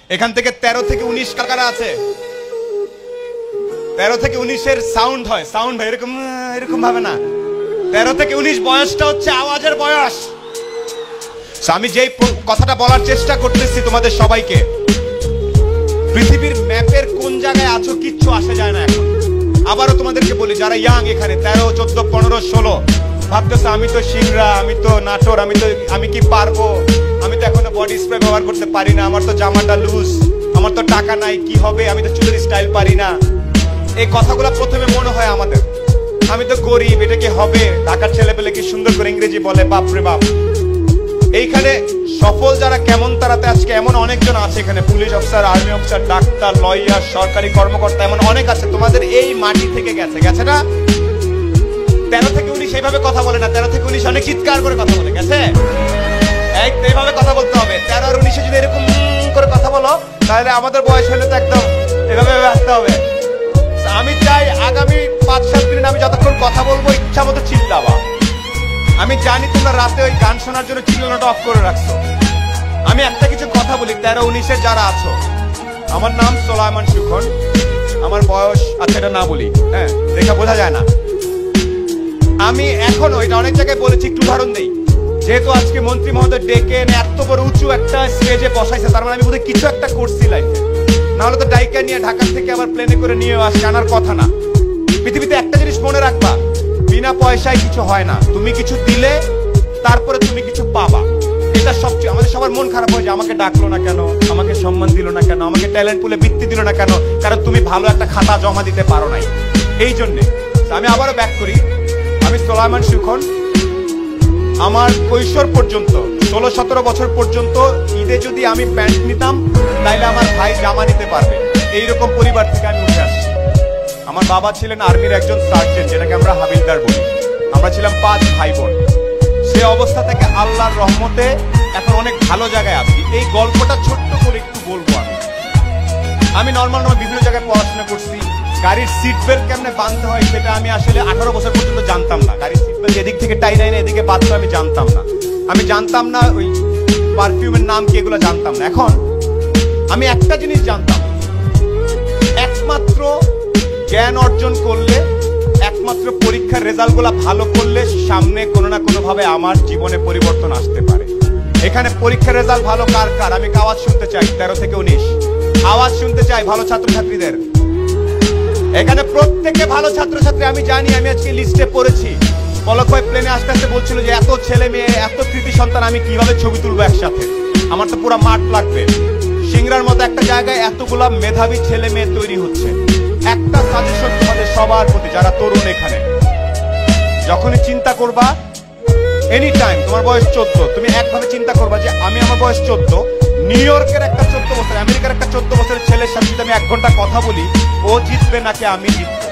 এখান থেকে 13 থেকে 19 কাকারা আছে। 13 থেকে 19-এর সাউন্ড হয়, সাউন্ড হয় এরকম এরকম ভাবে না। 13 থেকে 19 বয়সটা হচ্ছে আওয়াজের বয়স। আমি যেই কথাটা বলার চেষ্টা করতেছি তোমাদের সবাইকে, পৃথিবীর ম্যাপের কোন জায়গায় আছো কিচ্ছু আসে যায় না এখন। আবারও তোমাদেরকে বলি, যারা ইয়াং এখানে 13, 14, 15, 16 ভাবতেছো আমি তো সিংড়া, আমি তো নাটোর, আমি কি পারবো, আমি তো এখনো বডি স্প্রে ব্যবহার করতে পারি না, আমার তো জামাটা লুজ, আমার তো টাকা নাই, কি হবে, আমি তো চুলের স্টাইল পারি না। এই কথাগুলো প্রথমে মনে হয় আমাদের, আমি তো গরিব, এটা কি হবে, ঢাকার ছেলে পেলে কি সুন্দর করে ইংরেজি বলে, বাপরে বাপ। এইখানে সফল যারা কেমন তারাতে আজকে এমন অনেকজন আছে এখানে, police officer, army officer, doctor, lawyer, সরকারি কর্মকর্তা, এমন অনেক আছে। তোমাদের এই মাটি থেকে গেছে না। 13 থেকে 19 এইভাবে কথা বলে না, 13 থেকে 19 অনেক চিৎকার করে কথা বলে, গেছে এইভাবে কথা বলতে হবে। 13 আর 19 যদি এরকম করে কথা বলো, তাহলে আমাদের বয়স হলে তো একদম এভাবে আসতে হবে। আমি চাই আগামী 5-7 মিনিট আমি যতক্ষণ কথা বলবো ইচ্ছা মতো চিল্লাবা। আমি জানি তোমরা রাতে ওই গান শোনার জন্য চিল্লানোটা অফ করে রাখছো। আমি একটা কিছু কথা বলি, 13-19-এর যারা আছো, আমার নাম সোলায়মান সুখন, আমার বয়স, আচ্ছা এটা না বলি, হ্যাঁ দেখা বোঝা যায় না। আমি এখনো এটা অনেক জায়গায় বলেছি, একটু উদাহরণ দেই। যেহেতু আজকে মন্ত্রী মহোদয় ডেকে এনে এত বড় উঁচু একটা স্টেজে বসাইছে, তার মানে আমি বোধহয় কিছু একটা করছি লাইফে। নাহলে তো ডাইকা নিয়ে ঢাকা থেকে আবার প্লেনে করে নিয়ে আসে, আনার কথা না। পৃথিবীতে একটা জিনিস মনে রাখবা, বিনা পয়সায় কিছু হয় না। তুমি কিছু দিলে তারপরে তুমি কিছু পাবা। এটা সবচেয়ে আমাদের সবার মন খারাপ হয় যে আমাকে ডাকলো না কেন, আমাকে সম্মান দিল না কেন, আমাকে ট্যালেন্ট পুলে বৃত্তি দিল না কেন, কারণ তুমি ভালো একটা খাতা জমা দিতে পারো নাই। এই জন্যে আমি আবারও ব্যাক করি, আমি সোলায়মান সুখন। আমার কৈশোর পর্যন্ত 16-17 বছর পর্যন্ত ঈদে যদি আমি প্যান্ট নিতাম, তাইলে আমার ভাই জামা নিতে পারবে, এইরকম পরিবার থেকে আমি উঠে আসছি। আমার বাবা ছিলেন আর্মির একজন সার্জেন্ট, যেটাকে আমরা হাবিলদার বলি। আমরা ছিলাম 5 ভাই বোন। সে অবস্থা থেকে আল্লাহর রহমতে এখন অনেক ভালো জায়গায় আছি। এই গল্পটা ছোট্ট করে একটু বলবো। আমি নর্মাল বিভিন্ন জায়গায় পড়াশোনা করছি। গাড়ির সিট বেল্ট কেমনে বাঁধতে হয় সেটা আমি আসলে 18 বছর পর্যন্ত জানতাম না। গাড়ির সিট বেল্ট এদিক থেকে টাই লাইনে এদিকে বাঁধতে আমি জানতাম না। আমি জানতাম না ওই পারফিউমের নাম কি, এগুলো জানতাম না। এখন আমি একটা জিনিস জানতাম, একমাত্র জ্ঞান অর্জন করলে, একমাত্র পরীক্ষার রেজাল্ট গুলা ভালো করলে সামনে কোনো না কোনো ভাবে আমার জীবনে পরিবর্তন আসতে পারে। এখানে পরীক্ষার রেজাল্ট ভালো কার কার আমি আওয়াজ শুনতে চাই। 13 থেকে 19 আওয়াজ শুনতে চাই ভালো ছাত্রছাত্রীদের। এখানে প্রত্যেকে ভালো ছাত্রছাত্রী আমি জানি। আমি আজকে লিস্টে পড়েছি, পলক ভাই প্লেনে আসতে আসতে বলছিল যে এত ছেলে মেয়ে, এত কৃতি সন্তান, আমি কিভাবে ছবি তুলবো একসাথে, আমার তো পুরো মাঠ লাগবে। সিংড়ার মতো একটা জায়গায় এতগুলা মেধাবী ছেলে মেয়ে তৈরি হচ্ছে। একটা সাজেশন তোমাদের সবার প্রতি, যারা তরুণ এখানে, যখনই চিন্তা করবা, এনি টাইম তোমার বয়স 14, তুমি একভাবে চিন্তা করবা যে আমি, আমার বয়স 14, নিউ ইয়র্কের একটা 14 বছর, আমেরিকার একটা 14 বছরের ছেলের সাথে যদি আমি 1 ঘন্টা কথা বলি, ও জিতবে নাকি আমি জিতবো।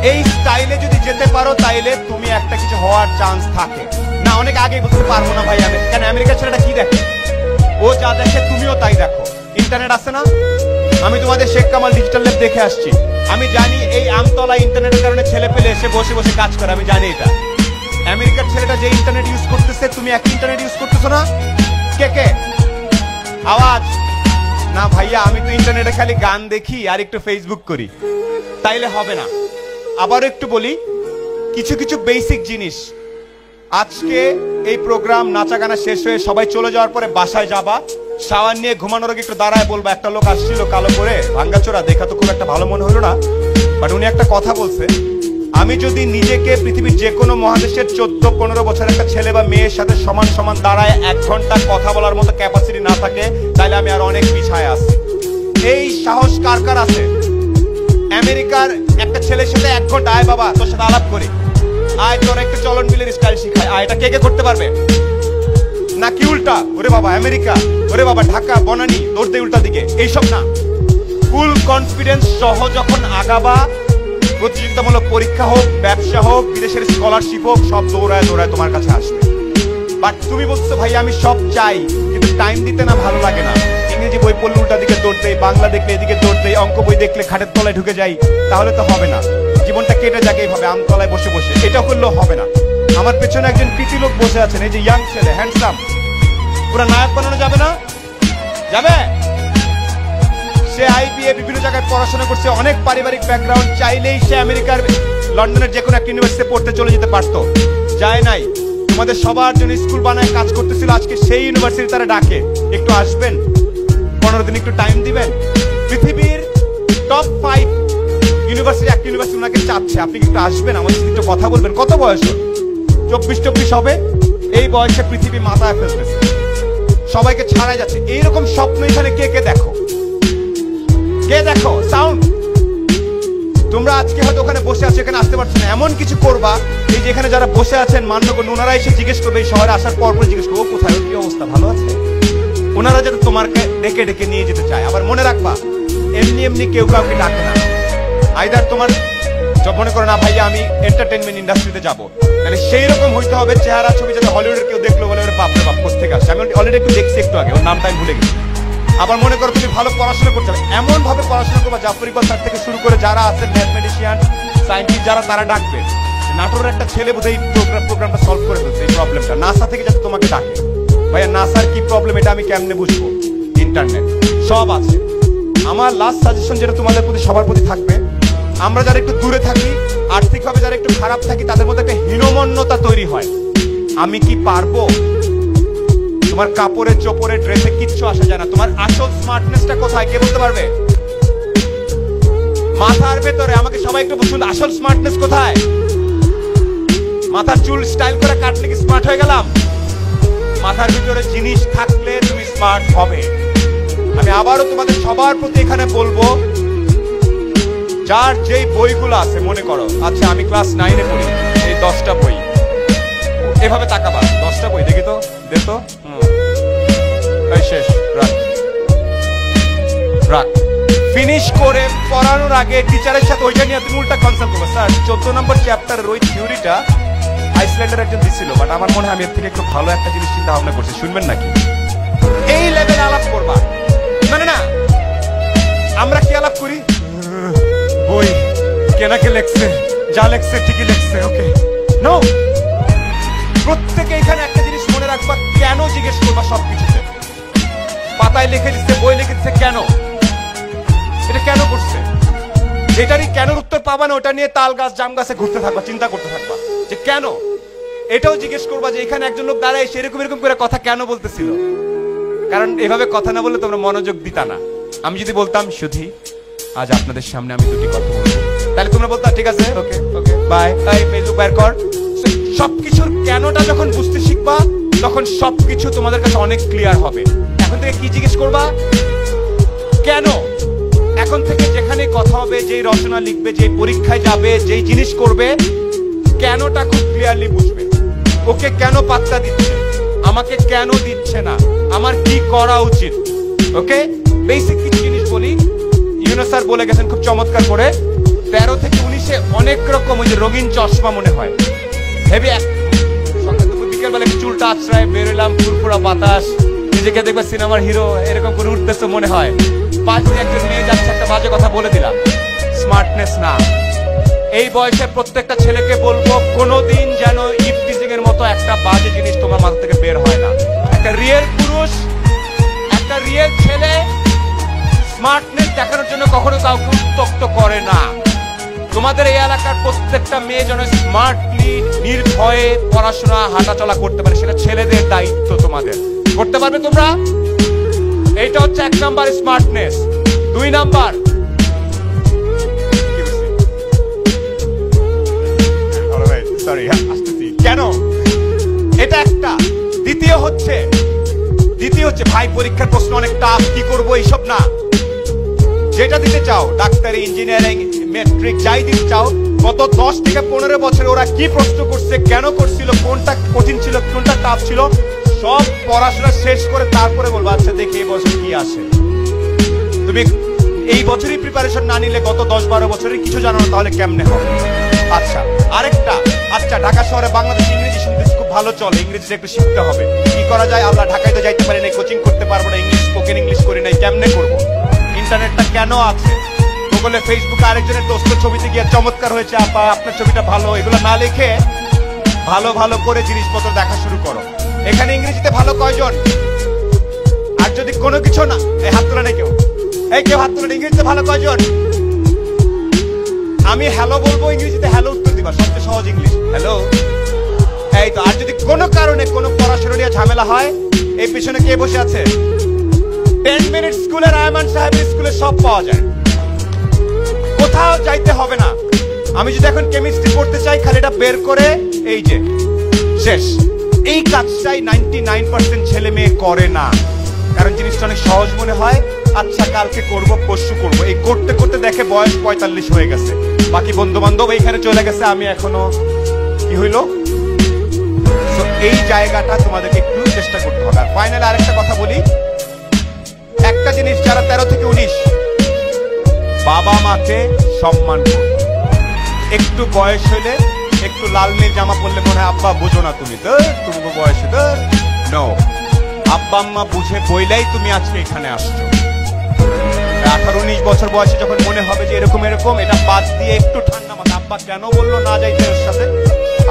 এই স্টাইলে যদি যেতে পারো, তাইলে তুমি একটা কিছু হওয়ার চান্স থাকে না। অনেক আগেই বলতে পারবো না ভাই আমি, কেন আমেরিকার ছেলেটা কি দেখে, ও যা দেখে তুমিও তাই দেখো। ইন্টারনেট আছে না, আমি তোমাদের শেখ কামাল ডিজিটাল ল্যাব দেখে আসছি। আমি জানি এই আমতলা ইন্টারনেটের কারণে ছেলে পেলে এসে বসে বসে কাজ করে, আমি জানি এটা। আমেরিকার ছেলেটা যে ইন্টারনেট ইউজ করতেছে, তুমি একই ইন্টারনেট ইউজ করতেছো না? কে কে আওয়াজ না? ভাইয়া আমি তো ইন্টারনেটে খালি গান দেখি আর একটু ফেসবুক করি, তাইলে হবে না। আবার একটু বলি কিছু কিছু বেসিক জিনিস। আজকে এই প্রোগ্রাম নাচা গানা শেষ হয়ে সবাই চলে যাওয়ার পরে বাসায় যাবা, শাওয়ার নিয়ে ঘুমানোর আগে একটু দাঁড়ায় বলবা, একটা লোক আসছিল কালো করে, ভাঙ্গাচোরা, দেখা তো খুব একটা ভালো মনে হলো না, বাট উনি একটা কথা বলছে। আমি যদি নিজেকে পৃথিবীর যে কোনো মহাদেশের 14-15 বছরের একটা ছেলে বা মেয়ের সাথে সমান সমান দাঁড়ায় 1 ঘন্টা কথা বলার মতো ক্যাপাসিটি না থাকে, তাহলে আমি আর অনেক পিছায় আছি। এই সাহস কার কার আছে? আমেরিকার একটা ছেলের সাথে 1 ঘন্টা, আয় বাবা তোর সাথে আলাপ করি, আয় তোর একটা চলন বিলের স্টাইল শিখায়, আয়, এটা কে কে করতে পারবে? নাকি উল্টা, ওরে বাবা আমেরিকা, ওরে বাবা ঢাকা, বনানী, দৌড় দে উল্টা দিকে, এইসব না। ফুল কনফিডেন্স সহ যখন আগাবা, প্রতিযোগিতামূলক পরীক্ষা হোক, ব্যবসা হোক, বিদেশের স্কলারশিপ হোক, সব দৌড়ায় দৌড়ায় তোমার কাছে আসবে। বাট তুমি বলছো ভাই আমি সব চাই, কিন্তু টাইম দিতে না ভালো লাগে না। ইংরেজি বই পড়লে উল্টা দিকে দৌড় দেই, বাংলা দেখলে এদিকে দৌড় দেই, অঙ্ক বই দেখলে খাটের তলায় ঢুকে যাই, তাহলে তো হবে না। জীবনটা কেটে যাকে এইভাবে আমতলায় বসে বসে, এটা করলেও হবে না। আমার পেছনে একজন পিটি লোক বসে আছেন, এই যে ইয়াং ছেলে, হ্যান্ডসাম, পুরো নায়ক বানানো যাবে না? যাবে? সে IBA বিভিন্ন জায়গায় পড়াশোনা করছে, অনেক পারিবারিক ব্যাকগ্রাউন্ড, চাইলেই সে আমেরিকার লন্ডনের যে কোনো একটা ইউনিভার্সিটিতে পড়তে চলে যেতে পারতো, যায় নাই। তোমাদের সবার জন্য স্কুল বানায় কাজ করতেছিল, আজকে সেই ইউনিভার্সিটি তারা ডাকে, একটু আসবেন, 15 দিন একটু টাইম দিবেন। পৃথিবীর টপ 5 ইউনিভার্সিটি, একটা ইউনিভার্সিটি ওনাকে চাচ্ছে, আপনি একটু আসবেন, আমাদের সাথে একটু কথা বলবেন। কত বয়স? 24 হবে। এই বয়সে পৃথিবী মাথায় ফেলতেছে, সবাইকে ছাড়াই যাচ্ছে। এইরকম স্বপ্ন এখানে কে কে দেখো? কে দেখো? সাউন্ড। তোমরা আজকে হয়তো ওখানে বসে আছো, এখানে আসতে পারছো না, এমন কিছু করবা এই যে এখানে যারা বসে আছেন মান্যগণ, ওনারা এসে জিজ্ঞেস করবে, এই শহরে আসার পর জিজ্ঞেস করবো কোথায়, কি অবস্থা, ভালো আছে? ওনারা যাতে তোমাকে ডেকে ডেকে নিয়ে যেতে চায়। আবার মনে রাখবা, এমনি এমনি কেউ কাউকে ডাকে না। আইদার তোমার মনে করো না ভাইয়া আমি এন্টারটেনমেন্ট ইন্ডাস্ট্রিতে যাবো, তাহলে সেই রকম হইতে হবে চেহারা ছবি, যাতে হলিউডের কেউ দেখলো বলে ওর বাপরে বাপ কোথা থেকে আসছে। আমি অলরেডি একটু দেখছি একটু আগে, ওর নামটা আমি ভুলে গেছি। আবার মনে করো তুমি ভালো পড়াশোনা করতে হবে, এমন ভাবে পড়াশোনা করবা জাফর ইকবাল স্যার থেকে শুরু করে যারা আছে ম্যাথমেটিশিয়ান, সায়েন্টিস্ট যারা, তারা ডাকবে। নাটোরের একটা ছেলে বোধহয় এই প্রোগ্রামটা সলভ করে ফেলছে, এই প্রবলেমটা। নাসা থেকে যাতে তোমাকে ডাকে, ভাইয়া নাসার কি প্রবলেম এটা আমি কেমনে বুঝবো? ইন্টারনেট সব আছে। আমার লাস্ট সাজেশন যেটা তোমাদের প্রতি সবার প্রতি থাকবে, আমরা যারা একটু দূরে থাকি, আর্থিকভাবে যারা একটু খারাপ থাকি, তাদের মধ্যে একটা হীনমন্যতা তৈরি হয়। আমি কি পারবো? তোমার কাপড়ে চোপড়ে ড্রেসে কিচ্ছু আসা যায় না। তোমার আসল স্মার্টনেসটা কোথায় কে বলতে পারবে? মাথার ভেতরে। আমাকে সবাই একটু বলুন, আসল স্মার্টনেস কোথায়? মাথার চুল স্টাইল করে কাটলে কি স্মার্ট হয়ে গেলাম? মাথার ভিতরে জিনিস থাকলে তুমি স্মার্ট হবে। আমি আবারও তোমাদের সবার প্রতি এখানে বলবো, যার যেই বইগুলো আছে, মনে করো আচ্ছা আমি ক্লাস 9-এ পড়ি, এই 10টা বই, এভাবে তাকাবা, 10টা বই দেখি তো, দে তো, শেষ, রাখ। ফিনিশ করে পড়ানোর আগে টিচারের সাথে ওইটা নিয়ে তুমি উল্টা কনসাল্ট করবে। স্যার 14 নম্বর চ্যাপ্টারের ওই থিওরিটা আইসল্যান্ডের একজন দিছিল, বাট আমার মনে হয় আমি এর থেকে একটু ভালো একটা জিনিস চিন্তা ভাবনা করছি, শুনবেন নাকি? এই লেভেলে আলাপ করবা। মানে না, আমরা কি আলাপ করি? বই কেনাকে লেখছে, যা লেখছে ঠিকই লেখছে, ওকে নো। প্রত্যেকে এখানে একটা জিনিস মনে রাখবা, কেন জিজ্ঞেস করবা সবকিছুতে। পাতায় লিখে দিচ্ছে, বই লিখে দিচ্ছে, কেন? এটা কেন করছে? এটারই কেন উত্তর পাবা না, ওটা নিয়ে তাল গাছ জাম গাছে ঘুরতে থাকবা, চিন্তা করতে থাকবা যে কেন। এটাও জিজ্ঞেস করবা যে এখানে একজন লোক দাঁড়ায় সেরকম এরকম করে কথা কেন বলতেছিল। কারণ এভাবে কথা না বললে তোমরা মনোযোগ দিতা না। আমি যদি বলতাম শুধু আজ আপনাদের সামনে আমি দুটি কথা বলবো, তাহলে তোমরা বলতা ঠিক আছে, ওকে ওকে বাই, তাই ফেসবুক বের কর। সবকিছুর কেনটা যখন বুঝতে শিখবা, তখন সবকিছু তোমাদের কাছে অনেক ক্লিয়ার হবে। এখন থেকে কি জিজ্ঞেস করবা? কেন। এখন থেকে যেখানে কথা হবে, যেই রচনা লিখবে, যেই পরীক্ষায় যাবে, যেই জিনিস করবে, কেনটা খুব ক্লিয়ারলি বুঝবে। ওকে কেন পাত্তা দিচ্ছে, আমাকে কেন দিচ্ছে না, আমার কি করা উচিত। ওকে, বেসিক কিছু জিনিস বলি। ইউনুস স্যার বলে গেছেন খুব চমৎকার করে, 13 থেকে 19-এ অনেক রকম ওই যে রঙিন চশমা মনে হয়, হেভি বিকেল বেলা চুলটা আছড়ায় বেরোলাম, ফুরফুরা বাতাস, নিজেকে দেখবে সিনেমার হিরো এরকম করে উঠতেছে মনে হয়। পাঁচ দিয়ে একজন মেয়ে যাচ্ছে, একটা বাজে কথা বলে দিলাম, স্মার্টনেস না। এই বয়সে প্রত্যেকটা ছেলেকে বলবো, কোনোদিন যেন ইফটিজিং এর মতো একটা বাজে জিনিস তোমার মাথা থেকে বের হয় না। একটা রিয়েল পুরুষ, একটা রিয়েল ছেলে স্মার্টনেস দেখানোর জন্য কখনো কাউকে উত্তক্ত করে না। তোমাদের এই এলাকার প্রত্যেকটা মেয়ে যেন স্মার্টলি নির্ভয়ে পড়াশোনা হাঁটাচলা করতে পারে, সেটা ছেলেদের দায়িত্ব। তোমাদের করতে পারবে তোমরা? এইটা হচ্ছে 1 নাম্বার স্মার্টনেস। 2 নাম্বার, কেন এটা একটা। দ্বিতীয় হচ্ছে ভাই পরীক্ষার প্রশ্ন অনেক টাফ, কি করবো এইসব না। যেটা দিতে চাও, ডাক্তারি, ইঞ্জিনিয়ারিং, মেট্রিক, যাই দিতে চাও, গত 10 থেকে 15 বছরে ওরা কি প্রশ্ন করছে, কেন করছিল, কোনটা কঠিন ছিল, কোনটা টাফ ছিল, সব পড়াশোনা শেষ করে তারপরে বলবো আচ্ছা দেখি এই বছর কি আসে। তুমি এই বছরই প্রিপারেশন না নিলে গত 10-12 বছরের কিছু জানো না, তাহলে কেমনে হবে? আচ্ছা আরেকটা, আচ্ছা ঢাকা শহরে বাংলাদেশ ইংরেজি শুনতে খুব ভালো চলে, ইংরেজিটা একটু শিখতে হবে। কি করা যায়? আল্লাহ, ঢাকায় তো যাইতে পারি না, কোচিং করতে পারবো না, ইংলিশ স্পোকেন ইংলিশ করি নাই, কেমনে করবো? ইন্টারনেটটা কেন আছে? গুগলে, ফেসবুকে আরেকজনের দোস্তের ছবিতে গিয়ে চমৎকার হয়েছে আপা, আপনার ছবিটা ভালো, এগুলো না লিখে ভালো ভালো করে জিনিসপত্র দেখা শুরু করো। এখানে ইংরেজিতে ভালো কয়জন? আর যদি কোনো কিছু না, এই হাত তোলা নেই কেউ, এই কেউ হাত তুলে ইংরেজিতে ভালো কয়জন? আমি হ্যালো বলবো, ইংরেজিতে হ্যালো উত্তর দিবা, সবচেয়ে সহজ ইংলিশ হ্যালো। এই তো। আর যদি কোনো কারণে কোনো পড়াশোনা নিয়ে ঝামেলা হয়, এই পিছনে কে বসে আছে? 10 মিনিট স্কুলের আয়মান সাহেবের স্কুলে সব পাওয়া যায়, কোথাও যাইতে হবে না। আমি যদি এখন কেমিস্ট্রি পড়তে চাই, খালি এটা বের করে এই যে শেষ। এই কাজটাই 99% ছেলে মেয়ে করে না, কারণ জিনিসটা অনেক সহজ মনে হয়। আচ্ছা কালকে করব, পরশু করব, এই করতে করতে দেখে বয়স 45 হয়ে গেছে, বাকি বন্ধু বান্ধব এইখানে চলে গেছে, আমি এখনো কি হইলো। তো এই জায়গাটা তোমাদেরকে একটু চেষ্টা করতে হবে। আর ফাইনালি আরেকটা কথা বলি, একটা জিনিস, যারা 13 থেকে 19, বাবা মাকে সম্মান করো। একটু বয়স হলে একটু লাল নীল জামা পরলে মনে হয় আব্বা বোঝো না তুমি, তো তুমি বয়সে তো নো, আব্বা আম্মা বুঝে বইলাই তুমি আজকে এখানে আসছো। 18-19 বছর বয়সে যখন মনে হবে যে এরকম এরকম, এটা বাদ দিয়ে একটু ঠান্ডা মাথা, আব্বা কেন বললো না যাইতে ওর সাথে,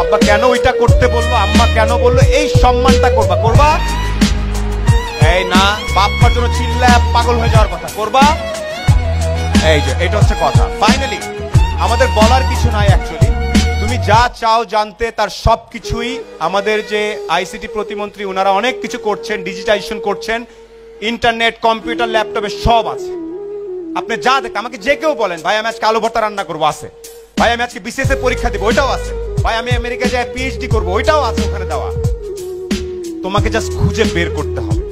আব্বা কেন ওইটা করতে বললো, আম্মা কেন বললো, এই সম্মানটা করবা। করবা এই না বাপ্পার জন্য চিল্লা পাগল হয়ে যাওয়ার কথা, করবা। এই যে এটা হচ্ছে কথা। ফাইনালি আমাদের বলার কিছু নাই অ্যাকচুয়ালি, তুমি যা চাও জানতে তার সবকিছুই আমাদের যে আইসিটি প্রতিমন্ত্রী ওনারা অনেক কিছু করছেন, ডিজিটাইজেশন করছেন, ইন্টারনেট, কম্পিউটার, ল্যাপটপে সব আছে। আপনি যা দেখেন, আমাকে যে কেউ বলেন ভাই আমি আজকে আলু ভর্তা রান্না করবো, আছে। ভাই আমি আজকে বিসিএস এর পরীক্ষা দিব, ওইটাও আছে। ভাই আমি আমেরিকা যাই পিএইচডি করবো, ওইটাও আছে ওখানে দেওয়া। তোমাকে জাস্ট খুঁজে বের করতে হবে।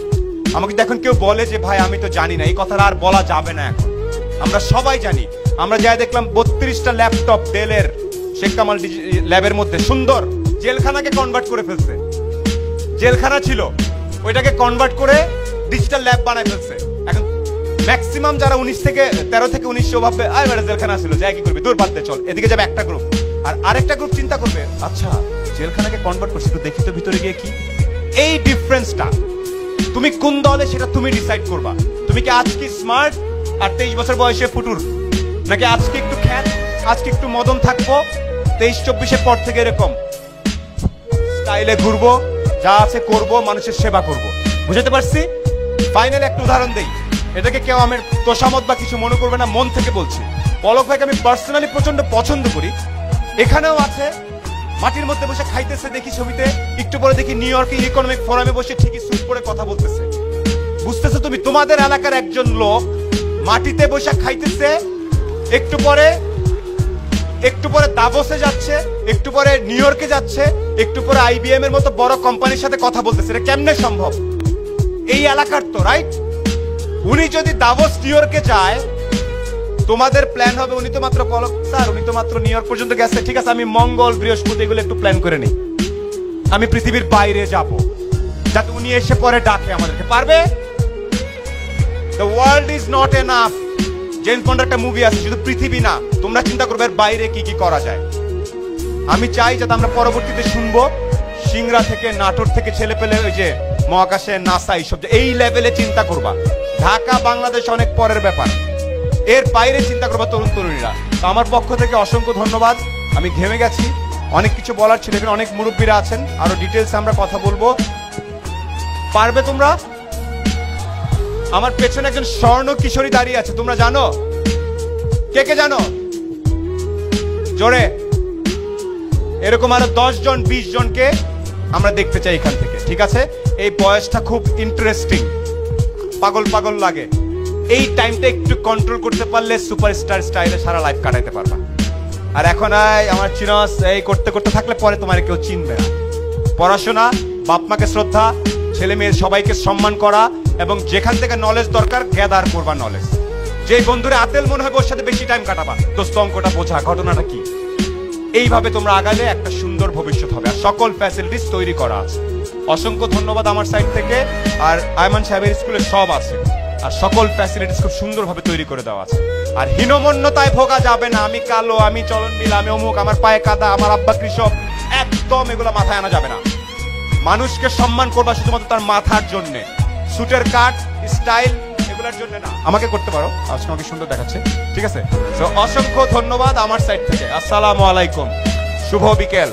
আমাকে এখন কেউ বলে যে ভাই আমি তো জানি না, এই কথাটা আর বলা যাবে না এখন, আমরা সবাই জানি। আমরা যাই দেখলাম 32টা ল্যাপটপ ডেলের শেখ কামাল ল্যাবের মধ্যে, সুন্দর, জেলখানাকে কনভার্ট করে ফেলছে। জেলখানা ছিল, ওইটাকে কনভার্ট করে ডিজিটাল ল্যাব বানায় ফেলছে। এখন ম্যাক্সিমাম যারা 13 থেকে 19 ভাববে আয় বেটা জেলখানা ছিল, যাই কি করবি, দূর বাদ দে, চল। এদিকে যাবে একটা গ্রুপ, আর আরেকটা গ্রুপ চিন্তা করবে আচ্ছা জেলখানাকে কনভার্ট করছে, একটু দেখি তো ভিতরে গিয়ে কি। এই ডিফারেন্সটা তুমি কোন দলে সেটা তুমি ডিসাইড করবা। তুমি কি আজকে স্মার্ট আর 23 বছর বয়সে ফুটুর, নাকি আজকে একটু খ্যাত, আজকে একটু মদন থাকবো, 23-24 পর থেকে এরকম স্টাইলে ঘুরবো, যা আছে করবো, মানুষের সেবা করবো। বুঝতে পারছি? ফাইনালি একটা উদাহরণ দেই, এটাকে কেউ আমার তোষামত বা কিছু মনে করবে না, মন থেকে বলছি। পলক ভাইকে আমি পার্সোনালি প্রচন্ড পছন্দ করি, এখানেও আছে, মাটির মধ্যে বসে খাইতেছে দেখি ছবিতে, একটু পরে দেখি নিউ ইয়র্কে ইকোনমিক ফোরামে বসে ঠিকই স্যুট পরে কথা বলতেছে। বুঝতেছো তুমি? তোমাদের এলাকার একজন লোক মাটিতে বসে খাইতেছে, একটু পরে দাভোসে যাচ্ছে, একটু পরে নিউ ইয়র্কে যাচ্ছে, একটু পরে আইবিএম এর মতো বড় কোম্পানির সাথে কথা বলতেছে। এটা কেমনে সম্ভব? এই এলাকার তো, রাইট? উনি যদি দাভোস নিউ ইয়র্কে যায়, তোমাদের প্ল্যান হবে উনি তো মাত্র পলক স্যার, উনি তো মাত্র নিউ ইয়র্ক পর্যন্ত গেছে, ঠিক আছে আমি মঙ্গল বৃহস্পতি এগুলো একটু প্ল্যান করে নিই, আমি পৃথিবীর বাইরে যাব, যাতে উনি এসে পরে ডাকে আমাদেরকে। পারবে? The world is not enough. James bond একটা মুভি আছে, শুধু পৃথিবী না, তোমরা চিন্তা করবে এর বাইরে কি কি করা যায়। আমি চাই যাতে আমরা পরবর্তীতে শুনবো সিংড়া থেকে, নাটোর থেকে ছেলে পেলে ওই যে মহাকাশে নাসা এইসব, এই লেভেলে চিন্তা করবা। ঢাকা বাংলাদেশ অনেক পরের ব্যাপার, এর বাইরে চিন্তা করবা তরুণ তরুণীরা। তো আমার পক্ষ থেকে অসংখ্য ধন্যবাদ। আমি ঘেমে গেছি, অনেক কিছু বলার ছিল, এখানে অনেক মুরব্বীরা আছেন, আরো ডিটেলস আমরা কথা বলবো। পারবে তোমরা? আমার পেছনে একজন স্বর্ণ কিশোরী দাঁড়িয়ে আছে, তোমরা জানো? কে কে জানো? জোরে। এরকম আরো 10 জন 20 জনকে আমরা দেখতে চাই এখান থেকে, ঠিক আছে? এই বয়সটা খুব ইন্টারেস্টিং, পাগল পাগল লাগে। এই টাইমটা একটু কন্ট্রোল করতে পারলে সুপারস্টার স্টাইলে সারা লাইফ কাটাইতে পারবা। আর এখন আমার চিনস এই করতে করতে থাকলে পরে তোমার কেউ চিনবে না। পড়াশোনা, বাপ মাকে শ্রদ্ধা, ছেলে মেয়ের সবাইকে সম্মান করা, এবং যেখান থেকে নলেজ দরকার গ্যাদার করবা নলেজ। যে বন্ধুরা আতেল মনে হয় ওর সাথে বেশি টাইম কাটাবা, দোস্ত অঙ্কটা বোঝা, ঘটনাটা কি। এইভাবে তোমরা আগালে একটা সুন্দর ভবিষ্যৎ হবে, আর সকল ফ্যাসিলিটিস তৈরি করা আছে। অসংখ্য ধন্যবাদ আমার সাইড থেকে। আর আয়মান সাহেবের স্কুলে সব আছে, আর সকল ফ্যাসিলিটিস খুব সুন্দরভাবে তৈরি করে দেওয়া আছে। আর হীনমন্যতায় ভোগা যাবে না, আমি কালো, আমি চলনবিল, আমি অমুক, আমার পায়ে কাদা, আমার আব্বা কৃষক, একদম এগুলো মাথায় আনা যাবে না। মানুষকে সম্মান করবা শুধুমাত্র তার মাথার জন্য, সুটের কাট, স্টাইল এগুলোর জন্য না। আমাকে করতে পারো, আজকে আমাকে সুন্দর দেখাচ্ছে, ঠিক আছে? তো অসংখ্য ধন্যবাদ আমার সাইড থেকে। আসসালামু আলাইকুম, শুভ বিকেল।